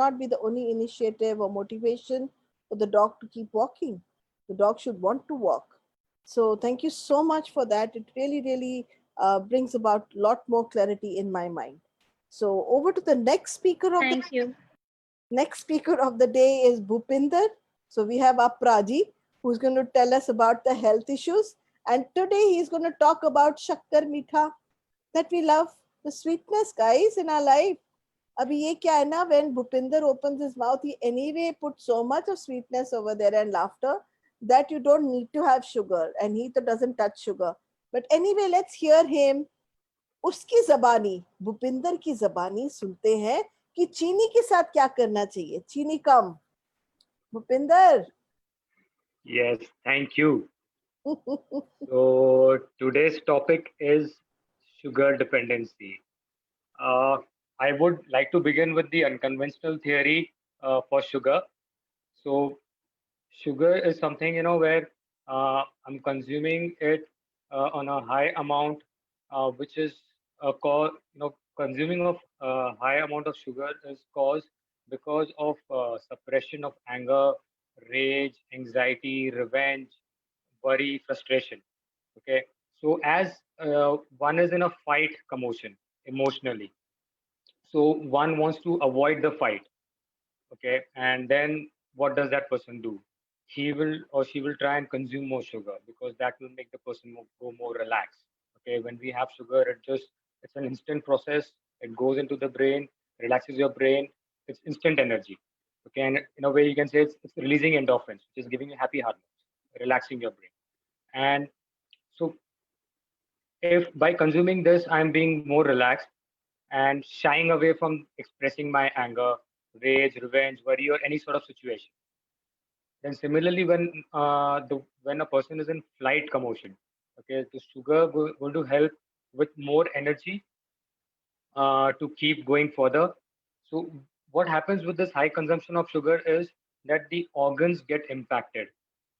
not be the only initiative or motivation for the dog to keep walking. The dog should want to walk. So thank you so much for that. It really, really brings about a lot more clarity in my mind. So over to the next speaker of the Thank you. next speaker of the day is Bhupinder. So we have Apraji, who's going to tell us about the health issues. And today he's going to talk about shakkar mitha, that we love, the sweetness, guys, in our life. Abhi ye kya hai na, when Bhupinder opens his mouth, he anyway puts so much of sweetness over there and laughter that you don't need to have sugar, and he doesn't touch sugar. But anyway, let's hear him. उसकी जबानी, भूपिंदर की जबानी सुनते हैं कि चीनी के साथ क्या करना चाहिए. चीनी कम. Bhupinder. Yes, thank you. So today's topic is sugar dependency. I would like to begin with the unconventional theory for sugar. So sugar is something, where I'm consuming it on a high amount, which is consuming of high amount of sugar is caused because of suppression of anger, rage, anxiety, revenge, worry, frustration. Okay, so as one is in a fight commotion emotionally, so one wants to avoid the fight. Okay, and then what does that person do? He will or she will try and consume more sugar because that will make the person go more relaxed. Okay, when we have sugar, it's an instant process. It goes into the brain, relaxes your brain. It's instant energy. Okay, and in a way you can say it's releasing endorphins, which is giving you happy hormones, relaxing your brain. And so if by consuming this I'm being more relaxed and shying away from expressing my anger, rage, revenge, worry, or any sort of situation. Then similarly, when a person is in flight commotion, okay, the sugar going to help with more energy to keep going further. So what happens with this high consumption of sugar is that the organs get impacted,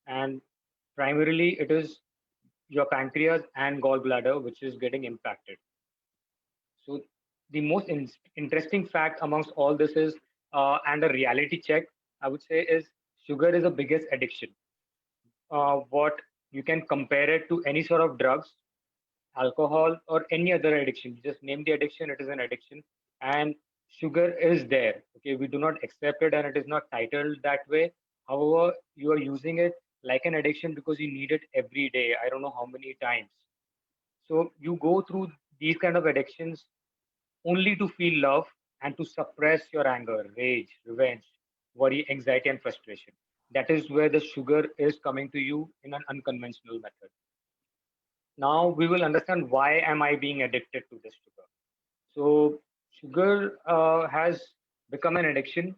and primarily it is your pancreas and gallbladder which is getting impacted. So the most interesting fact amongst all this is, and a reality check, I would say, is sugar is the biggest addiction. What you can compare it to any sort of drugs, alcohol, or any other addiction. You just name the addiction, it is an addiction. And sugar is there. Okay, we do not accept it and it is not titled that way. However, you are using it like an addiction because you need it every day. I don't know how many times. So you go through these kind of addictions only to feel love and to suppress your anger, rage, revenge, worry, anxiety, and frustration. That is where the sugar is coming to you in an unconventional method. Now we will understand why am I being addicted to this sugar. So sugar has become an addiction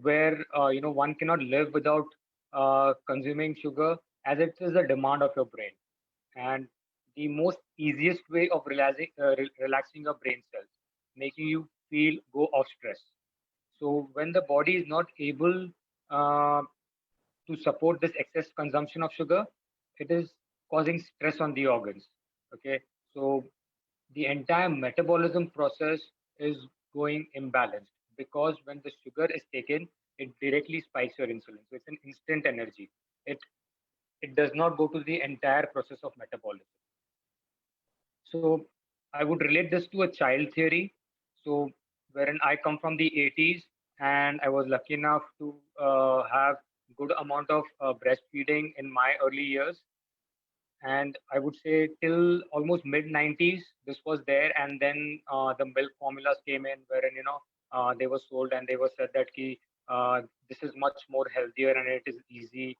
where one cannot live without consuming sugar, as it is a demand of your brain. And the most easiest way of relaxing your brain cells, making you feel go off stress. So when the body is not able uh, to support this excess consumption of sugar, it is causing stress on the organs. Okay, so the entire metabolism process is going imbalanced because when the sugar is taken, it directly spikes your insulin. So it's an instant energy. It does not go to the entire process of metabolism. So I would relate this to a child theory. So wherein I come from the 80s and I was lucky enough to have good amount of breastfeeding in my early years. And I would say till almost mid 90s, this was there. And then the milk formulas came in wherein, they were sold and they were said that this is much more healthier and it is easy.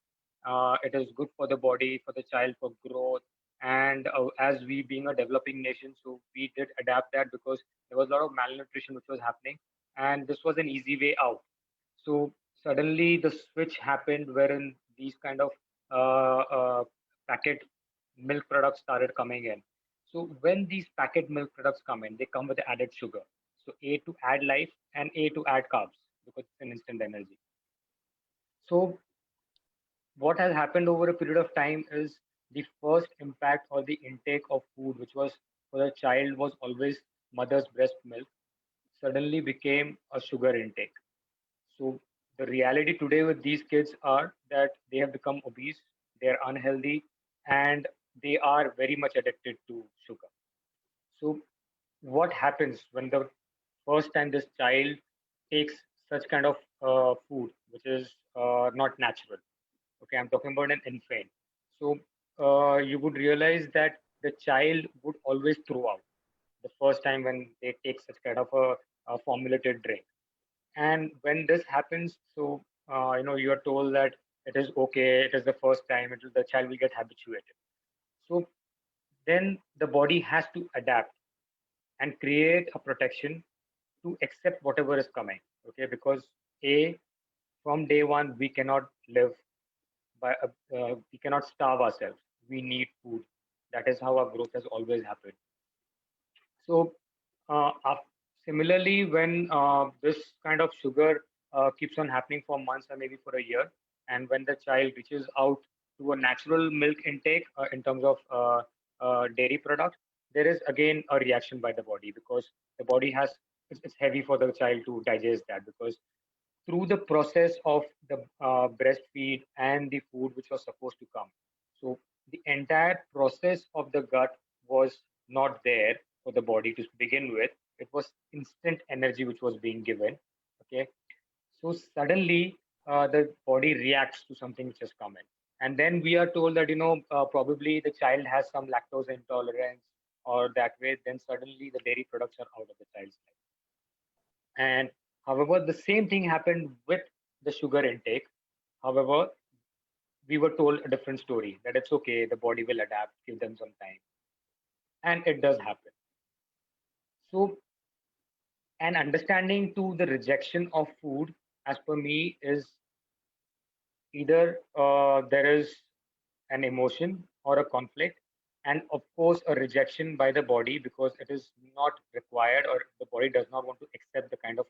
It is good for the body, for the child, for growth. And as we being a developing nation, so we did adapt that because there was a lot of malnutrition which was happening. And this was an easy way out. So suddenly the switch happened wherein these kind of packet milk products started coming in. So when these packet milk products come in, they come with added sugar. So A to add life and A to add carbs because it's an instant energy. So what has happened over a period of time is the first impact or the intake of food, which was for the child was always mother's breast milk, suddenly became a sugar intake. the reality today with these kids are that they have become obese, they are unhealthy, and they are very much addicted to sugar. So, what happens when the first time this child takes such kind of food, which is not natural? Okay, I'm talking about an infant. So, you would realize that the child would always throw out the first time when they take such kind of a formulated drink. And when this happens, so you are told that it is okay, it is the first time, the child will get habituated. So then the body has to adapt and create a protection to accept whatever is coming. Okay, because a from day one we cannot live by we cannot starve ourselves. We need food. That is how our growth has always happened. So, similarly, when this kind of sugar keeps on happening for months or maybe for a year, and when the child reaches out to a natural milk intake in terms of dairy product, there is again a reaction by the body because the body has it's heavy for the child to digest that because through the process of the breastfeed and the food which was supposed to come. So the entire process of the gut was not there for the body to begin with. It was instant energy which was being given. Okay. So suddenly the body reacts to something which has come in. And then we are told that, probably the child has some lactose intolerance or that way, then suddenly the dairy products are out of the child's life. And however, the same thing happened with the sugar intake. However, we were told a different story that it's okay, the body will adapt, give them some time. And it does happen. So, an understanding to the rejection of food, as per me, is either there is an emotion or a conflict, and of course, a rejection by the body because it is not required or the body does not want to accept the kind of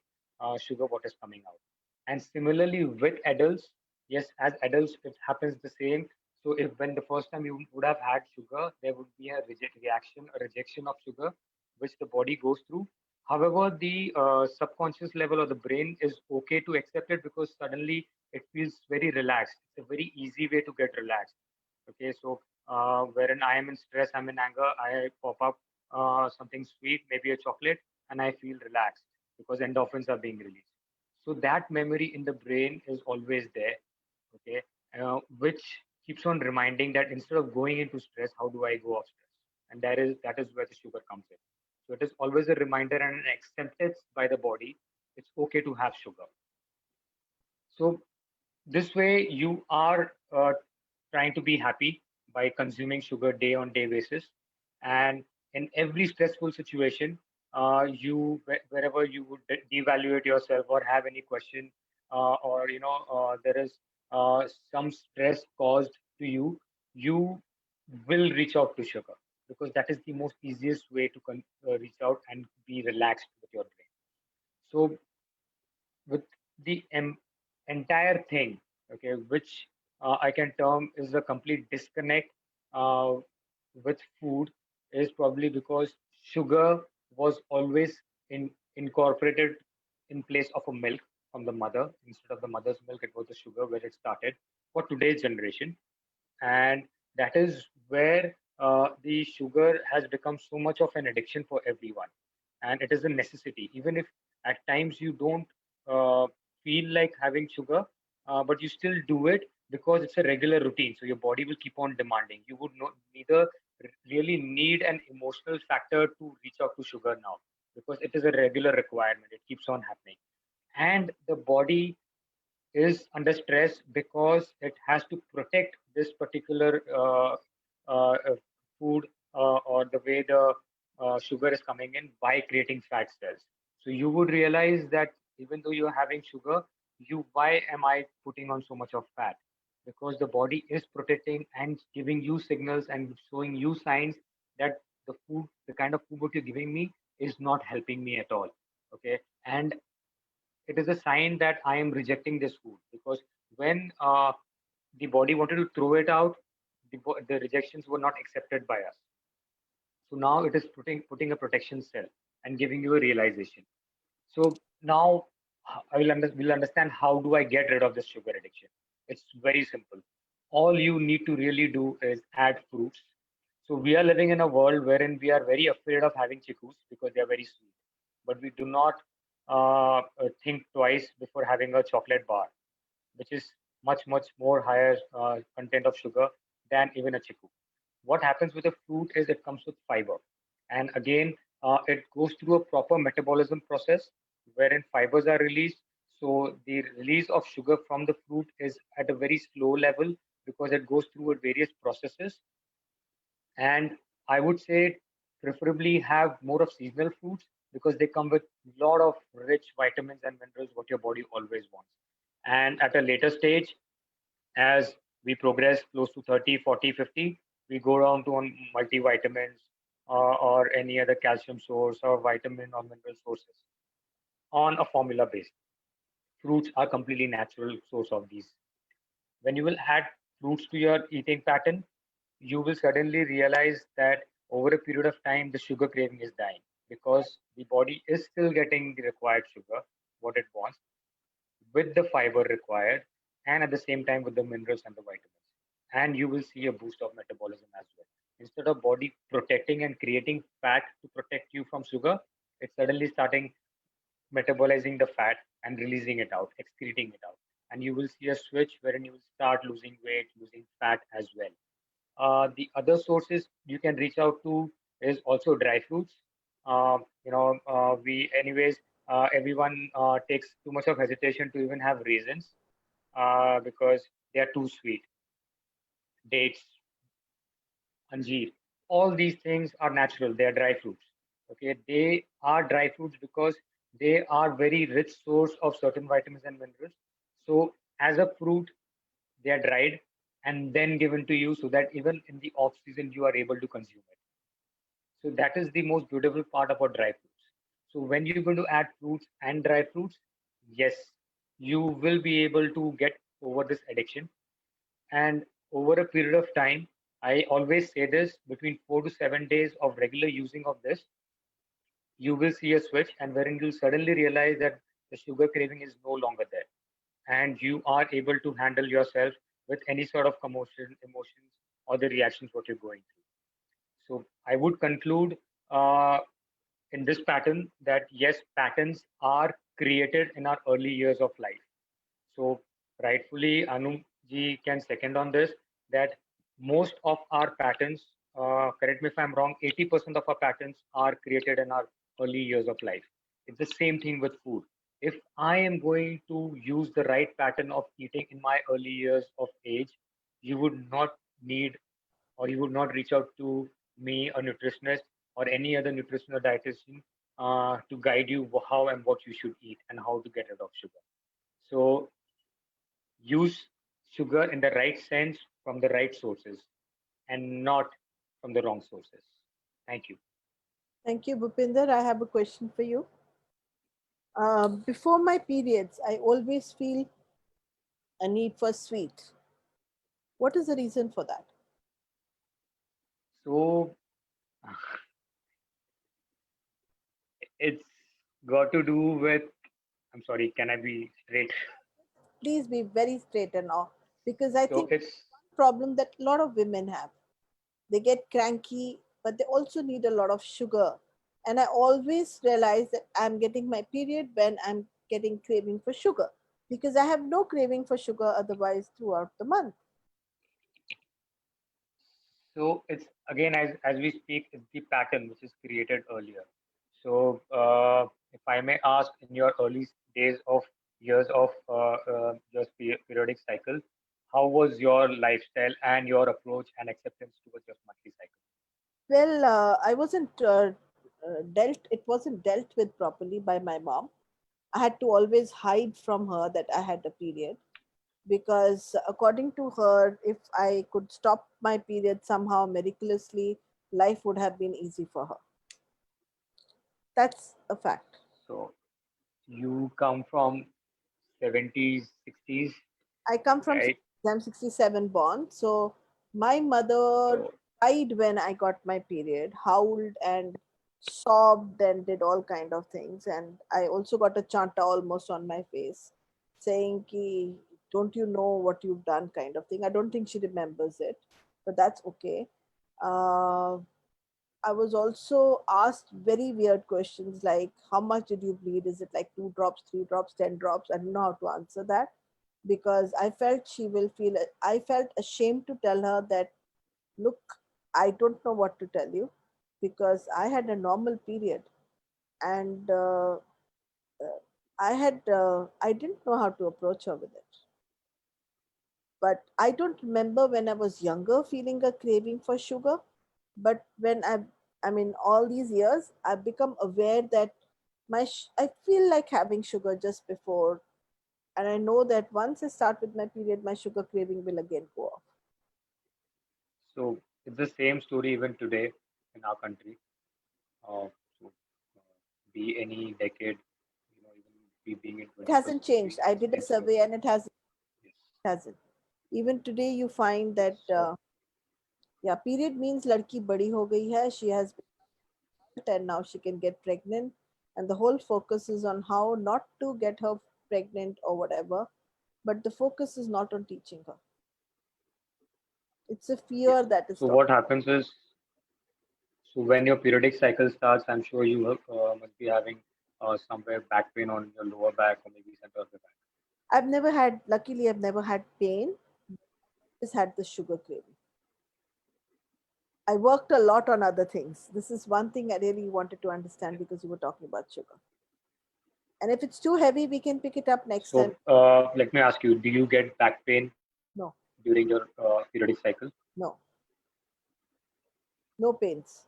sugar what is coming out. And similarly with adults, yes, as adults, it happens the same. So if when the first time you would have had sugar, there would be a reaction, a rejection of sugar, which the body goes through. However, the subconscious level or the brain is okay to accept it because suddenly it feels very relaxed. It's a very easy way to get relaxed. Okay, so wherein I am in stress, I'm in anger, I pop up something sweet, maybe a chocolate, and I feel relaxed because endorphins are being released. So that memory in the brain is always there, okay, which keeps on reminding that instead of going into stress, how do I go off stress? And that is where the sugar comes in. So it is always a reminder and an acceptance by the body. It's okay to have sugar. So this way, you are trying to be happy by consuming sugar day on day basis. And in every stressful situation, wherever you would devaluate yourself or have any question, or there is some stress caused to you, you will reach out to sugar because that is the most easiest way to reach out and be relaxed with your brain. So with the entire thing, okay, which I can term is a complete disconnect uh, with food, is probably because sugar was always incorporated in place of a milk from the mother. Instead of the mother's milk, it was the sugar where it started for today's generation. And that is where the sugar has become so much of an addiction for everyone, and it is a necessity even if at times you don't uh, feel like having sugar, but you still do it because it's a regular routine, so your body will keep on demanding. You would neither really need an emotional factor to reach out to sugar now because it is a regular requirement, it keeps on happening. And the body is under stress because it has to protect this particular food or the way the sugar is coming in by creating fat cells. So you would realize that even though you're having sugar, why am I putting on so much of fat? Because the body is protecting and giving you signals and showing you signs that the kind of food what you're giving me is not helping me at all. Okay, and it is a sign that I am rejecting this food because when the body wanted to throw it out, the rejections were not accepted by us. So now it is putting a protection cell and giving you a realization. So now, we'll understand how do I get rid of this sugar addiction. It's very simple. All you need to really do is add fruits. So we are living in a world wherein we are very afraid of having chickus because they are very sweet, but we do not think twice before having a chocolate bar, which is much more higher content of sugar than even a chiku. What happens with a fruit is it comes with fiber, and again it goes through a proper metabolism process wherein fibers are released. So the release of sugar from the fruit is at a very slow level because it goes through various processes. And I would say preferably have more of seasonal fruits because they come with a lot of rich vitamins and minerals what your body always wants. And at a later stage, as we progress close to 30, 40, 50, we go down to on multivitamins or any other calcium source or vitamin or mineral sources on a formula base. Fruits are completely natural source of these. When you will add fruits to your eating pattern, you will suddenly realize that over a period of time, the sugar craving is dying because the body is still getting the required sugar, what it wants, with the fiber required, and at the same time with the minerals and the vitamins. And you will see a boost of metabolism as well. Instead of body protecting and creating fat to protect you from sugar, it's suddenly starting metabolizing the fat and releasing it out, excreting it out. And you will see a switch wherein you will start losing weight, losing fat as well. The other sources you can reach out to is also dry fruits. We anyways everyone takes too much of hesitation to even have raisins because they are too sweet. Dates, anjeer, all these things are natural. They are dry fruits. Okay, they are dry fruits because they are very rich source of certain vitamins and minerals. So as a fruit, they are dried and then given to you so that even in the off season you are able to consume it. So that is the most beautiful part about dry fruits. So when you're going to add fruits and dry fruits, yes, you will be able to get over this addiction. And over a period of time, I always say this, between 4 to 7 days of regular using of this, you will see a switch, and wherein you'll suddenly realize that the sugar craving is no longer there and you are able to handle yourself with any sort of commotion, emotions, or the reactions what you're going through. So I would conclude in this pattern that yes, patterns are created in our early years of life. So rightfully, Anu ji can second on this that most of our patterns, correct me if I'm wrong, 80% of our patterns are created in our early years of life. It's the same thing with food. If I am going to use the right pattern of eating in my early years of age, you would not need or you would not reach out to me, a nutritionist, or any other nutritional dietitian to guide you how and what you should eat and how to get rid of sugar. So use sugar in the right sense from the right sources and not from the wrong sources. Thank you. Thank you, Bhupinder. I have a question for you. Before my periods, I always feel a need for sweet. What is the reason for that? So it's got to do with, I'm sorry, can I be straight? Please be very straight and all, because I So think it's one problem that a lot of women have. They get cranky, but they also need a lot of sugar. And I always realize that I'm getting my period when I'm getting craving for sugar, because I have no craving for sugar otherwise throughout the month. so it's again as we speak, it's the pattern which is created earlier. So if I may ask, in your early days of years of your periodic cycle, how was your lifestyle and your approach and acceptance towards your monthly cycle? Well, I wasn't dealt, it wasn't dealt with properly by my mom. I had to always hide from her that I had a period, because according to her, if I could stop my period somehow miraculously, life would have been easy for her. That's a fact. So you come from 70s, 60s, I come from right? 60s, I'm 67 born. So my mother So died when I got my period, howled, and sobbed and did all kind of things. And I also got a chanta almost on my face saying ki, don't you know what you've done kind of thing. I don't think she remembers it, but that's okay. uh, I was also asked very weird questions like, how much did you bleed? Is it like 2 drops, 3 drops, 10 drops? I don't know how to answer that because I felt she will feel, I felt ashamed to tell her that, look, I don't know what to tell you because I had a normal period and I didn't know how to approach her with it. But I don't remember when I was younger feeling a craving for sugar. But when I mean, all these years, I've become aware that I feel like having sugar just before, and I know that once I start with my period, my sugar craving will again go off. So it's the same story even today in our country. So be any decade, even we being in It 21st hasn't century, changed. I it's did the a same story. survey, and it Yes. hasn't. Even today, you find that So yeah, period means ladki badi ho gayi hai. She has been, and now she can get pregnant, and the whole focus is on how not to get her pregnant or whatever. But the focus is not on teaching her. It's a yes. fear that is So stopped. what happens is, so when your periodic cycle starts, I'm sure you must be having somewhere back pain on your lower back or maybe center of the back. Luckily, I've never had pain. Just had the sugar craving. I worked a lot on other things. This is one thing I really wanted to understand because you were talking about sugar. And if it's too heavy, we can pick it up next time. So let me ask you, do you get back pain No, during your periodic cycle? no, no pains.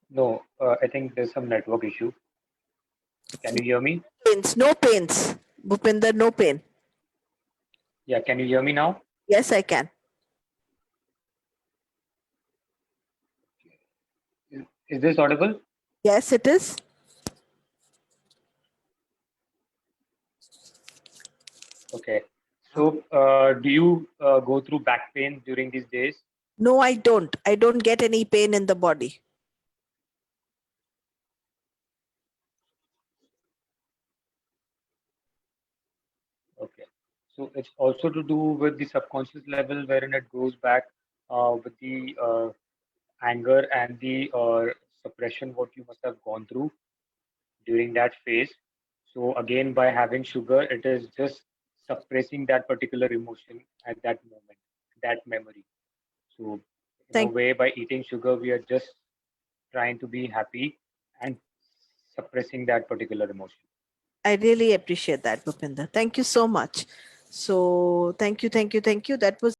No, I think there's some network issue. Can you hear me? Pains, no pains. Bhupinder, no pain. Yeah, can you hear me now? Yes, I can. Is this audible? Yes, it is. Okay. So do you go through back pain during these days? No, I don't. I don't get any pain in the body. Okay. So it's also to do with the subconscious level wherein it goes back with the anger and the suppression what you must have gone through during that phase. So again, by having sugar, it is just suppressing that particular emotion at that moment, that memory. So in a Thank way, by eating sugar, we are just trying to be happy and suppressing that particular emotion. I really appreciate that, Bhupinder. Thank you so much. So thank you, thank you, thank you. That was